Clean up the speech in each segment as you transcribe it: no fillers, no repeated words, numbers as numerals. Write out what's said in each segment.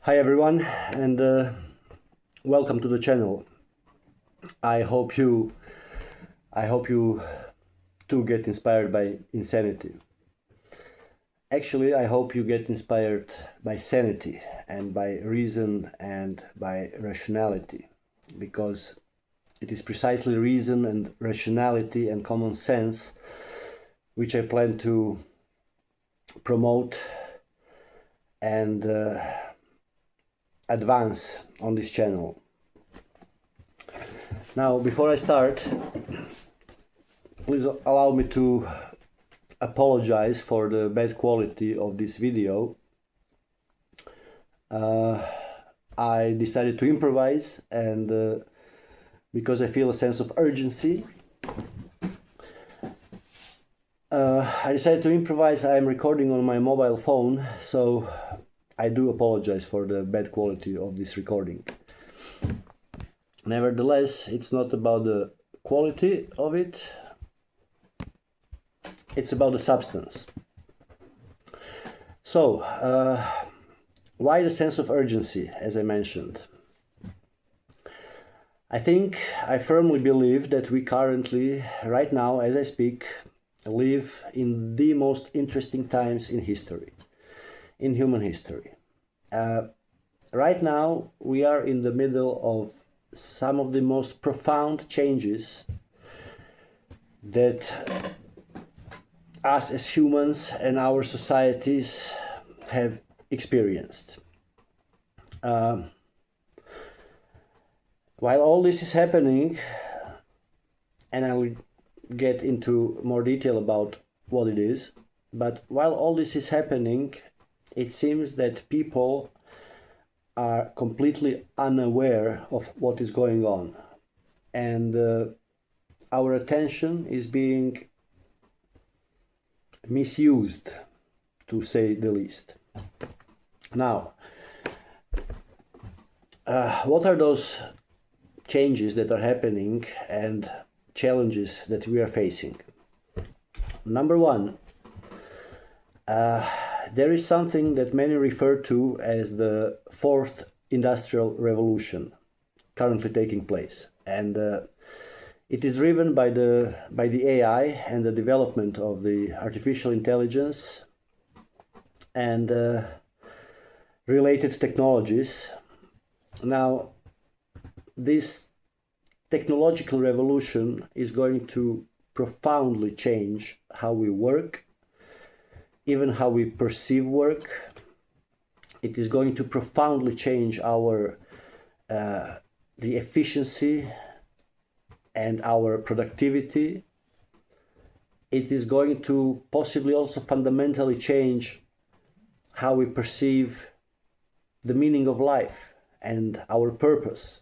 Hi everyone, and welcome to the channel. I hope you, I hope you too get inspired by insanity. Actually, I hope you get inspired by sanity and by reason and by rationality, because it is precisely reason and rationality and common sense which I plan to promote and advance on this channel. Now, before I start, please allow me to apologize for the bad quality of this video. I decided to improvise, and because I feel a sense of urgency, I decided to improvise. I am recording on my mobile phone, so I do apologize for the bad quality of this recording. Nevertheless, it's not about the quality of it, it's about the substance. So, why the sense of urgency, as I mentioned? I firmly believe that we currently, right now, as I speak, live in the most interesting times in history, in human history. Right now, we are in the middle of some of the most profound changes that us as humans and our societies have experienced. While all this is happening, and I will get into more detail about what it is, but while all this is happening, it seems that people are completely unaware of what is going on, and our attention is being misused, to say the least. Now, what are those changes that are happening and challenges that we are facing? Number one, there is something that many refer to as the fourth industrial revolution currently taking place, and it is driven by the AI and the development of the artificial intelligence and related technologies. Now, this technological revolution is going to profoundly change how we work, even how we perceive work. It is going to profoundly change our the efficiency and our productivity. It is going to possibly also fundamentally change how we perceive the meaning of life and our purpose.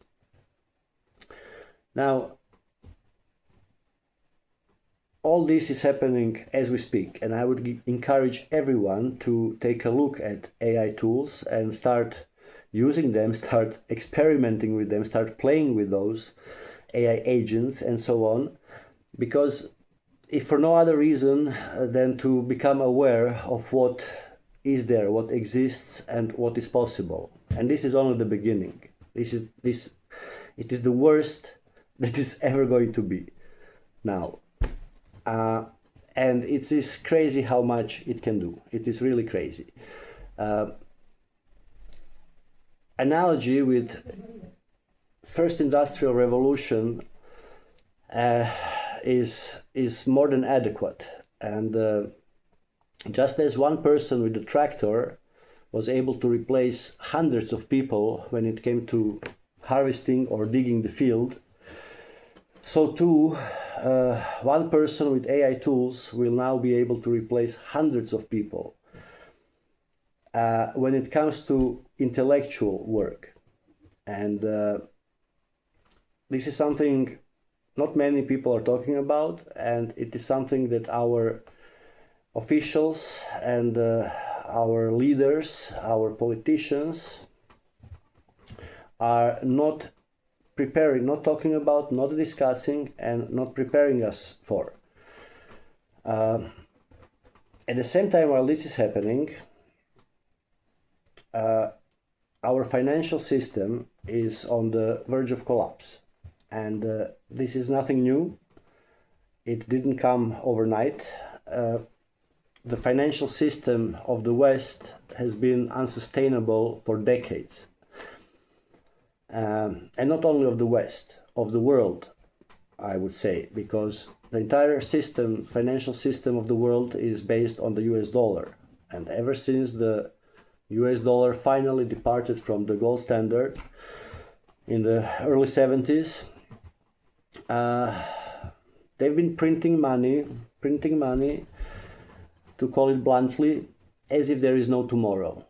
Now, all this is happening as we speak, and I would encourage everyone to take a look at AI tools and start using them, start experimenting with them, start playing with those AI agents and so on, because if for no other reason than to become aware of what is there, what exists, and what is possible. And this is only the beginning. It is the worst that is ever going to be now. And it is crazy how much it can do. It is really crazy. Analogy with first industrial revolution is more than adequate. And just as one person with a tractor was able to replace hundreds of people when it came to harvesting or digging the field, so too one person with AI tools will now be able to replace hundreds of people when it comes to intellectual work. And this is something not many people are talking about, and it is something that our officials and our leaders, our politicians are not preparing, not talking about, not discussing, and not preparing us for. At the same time, while this is happening, our financial system is on the verge of collapse. And this is nothing new. It didn't come overnight. The financial system of the West has been unsustainable for decades. And not only of the West, of the world, I would say, because the entire system, financial system of the world is based on the US dollar. And ever since the US dollar finally departed from the gold standard in the early 70s, they've been printing money, to call it bluntly, as if there is no tomorrow.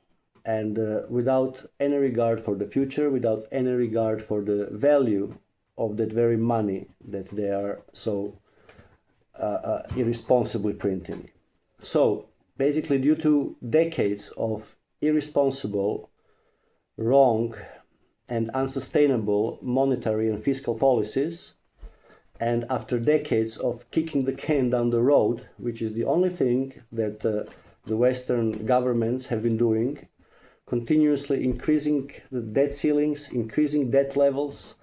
And without any regard for the future, without any regard for the value of that very money that they are so irresponsibly printing. So basically, due to decades of irresponsible, wrong, and unsustainable monetary and fiscal policies, and after decades of kicking the can down the road, which is the only thing that the Western governments have been doing, continuously increasing the debt ceilings, increasing debt levels,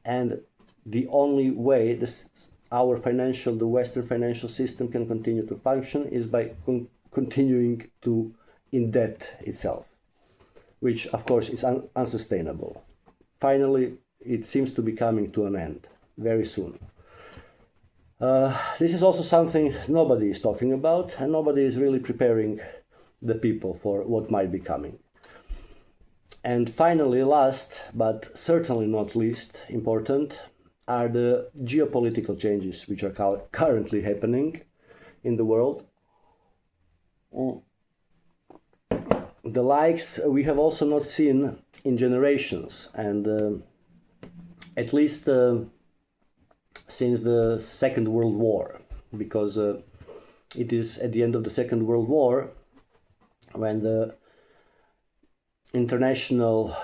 and the only way the Western financial system can continue to function is by continuing to indebt itself, which of course is unsustainable. Finally, it seems to be coming to an end very soon. This is also something nobody is talking about, and nobody is really preparing the people for what might be coming. And finally, last but certainly not least important, are the geopolitical changes which are currently happening in the world. The likes we have also not seen in generations, and at least since the Second World War, because it is at the end of the Second World War when the international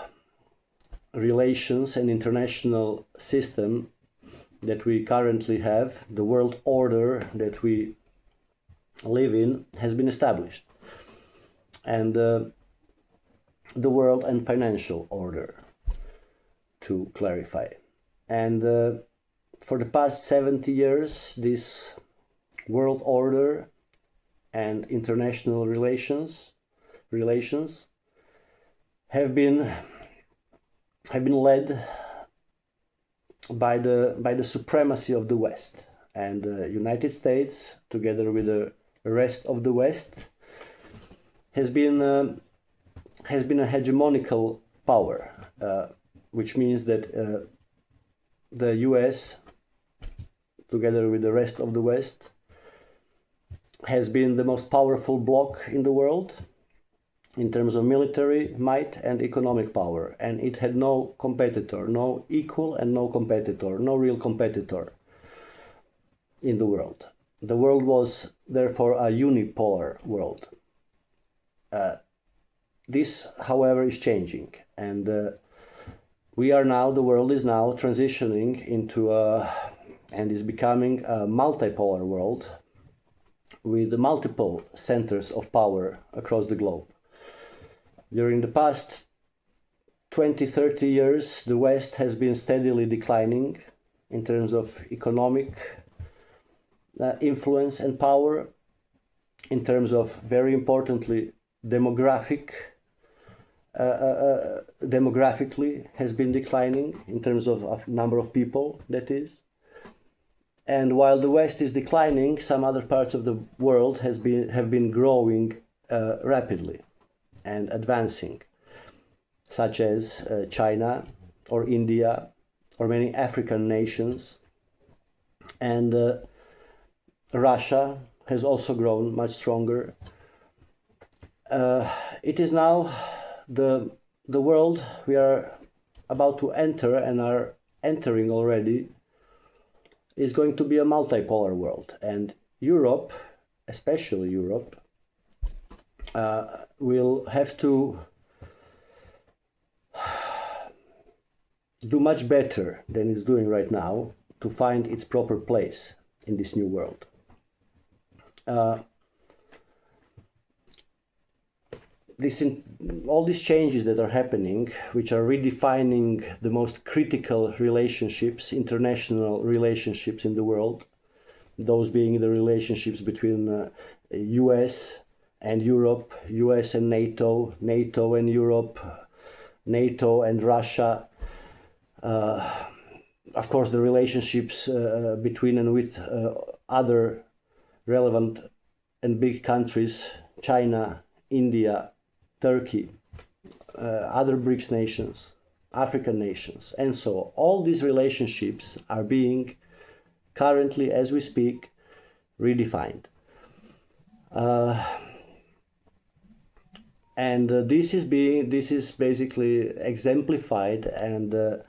relations and international system that we currently have, the world order that we live in, has been established. And the world and financial order, to clarify. And for the past 70 years, this world order and international relations have been led by the supremacy of the West, and the United States, together with the rest of the West, has been a hegemonical power, which means that the US, together with the rest of the West, has been the most powerful bloc in the world in terms of military might and economic power, and it had no competitor, no equal and no competitor, no real competitor in the world. The world was therefore a unipolar world. This, however, is changing, and the world is now transitioning into and is becoming a multipolar world with multiple centers of power across the globe. During the past 20-30 years, the West has been steadily declining in terms of economic influence and power, in terms of, very importantly, demographically has been declining in terms of number of people, that is. And while the West is declining, some other parts of the world have been growing rapidly and advancing, such as China or India or many African nations. And Russia has also grown much stronger. It is now the world we are about to enter and are entering already is going to be a multipolar world, and Europe, especially Europe, will have to do much better than it's doing right now to find its proper place in this new world. all these changes that are happening, which are redefining the most critical relationships, international relationships in the world, those being the relationships between US and Europe, US and NATO, NATO and Europe, NATO and Russia, of course the relationships between and with other relevant and big countries, China, India, Turkey, other BRICS nations, African nations, and so on. All these relationships are being currently, as we speak, redefined. This is basically exemplified, and the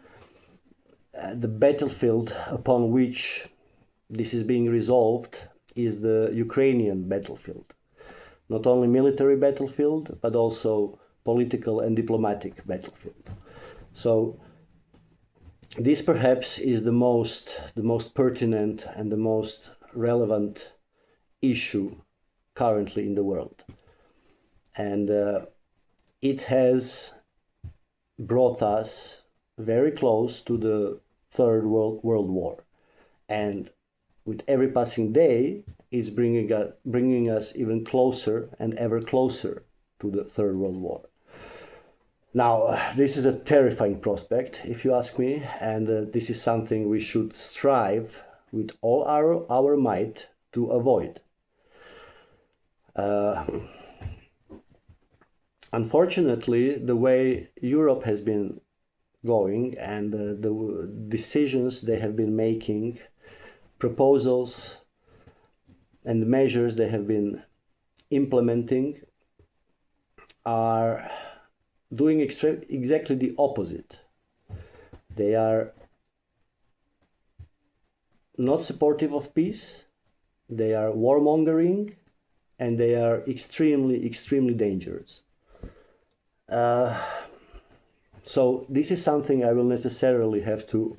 battlefield upon which this is being resolved is the Ukrainian battlefield. Not only military battlefield, but also political and diplomatic battlefield. So this perhaps is the most pertinent and the most relevant issue currently in the world. And it has brought us very close to the Third World War. And with every passing day, it's bringing us even closer and ever closer to the Third World War. Now, this is a terrifying prospect, if you ask me, and this is something we should strive with all our might to avoid. Unfortunately, the way Europe has been going and the decisions they have been making, proposals and measures they have been implementing are doing exactly the opposite. They are not supportive of peace, they are warmongering, and they are extremely, extremely dangerous. So this is something I will necessarily have to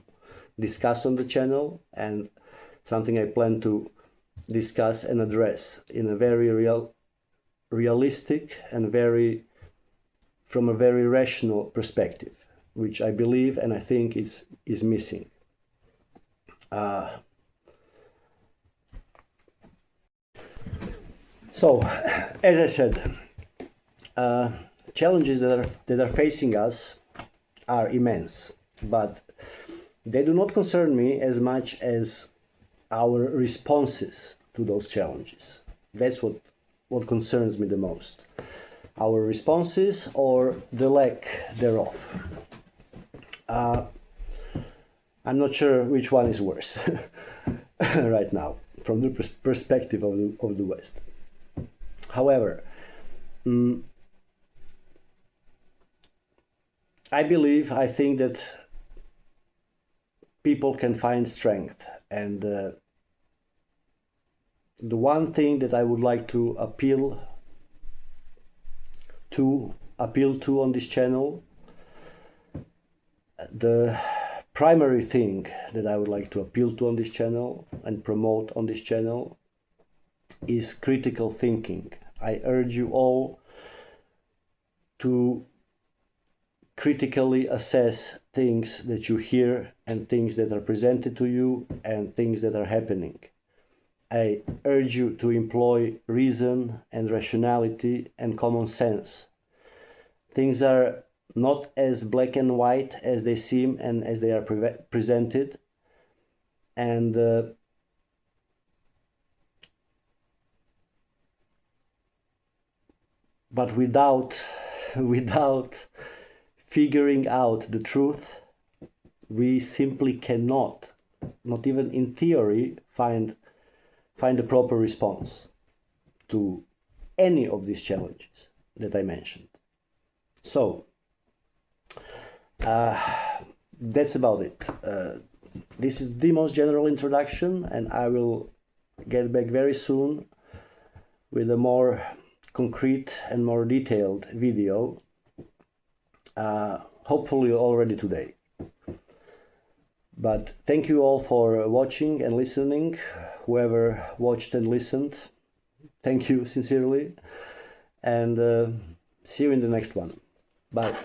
discuss on the channel, and something I plan to discuss and address in a very realistic and from a very rational perspective, which I believe and I think is missing. So, as I said, challenges that are facing us are immense, but they do not concern me as much as our responses to those challenges. That's what concerns me the most. Our responses or the lack thereof. I'm not sure which one is worse right now from the perspective of the West. However, I think that people can find strength, and the one thing that I would like to appeal to on this channel, the primary thing that I would like to appeal to on this channel and promote on this channel is critical thinking. I urge you all to critically assess things that you hear and things that are presented to you and things that are happening. I urge you to employ reason and rationality and common sense. Things are not as black and white as they seem and as they are presented, and but without figuring out the truth, we simply cannot, not even in theory, find a proper response to any of these challenges that I mentioned. So that's about it. This is the most general introduction, and I will get back very soon with a more concrete and more detailed video, hopefully already today. But thank you all for watching and listening. Whoever watched and listened, thank you sincerely. And See you in the next one. Bye.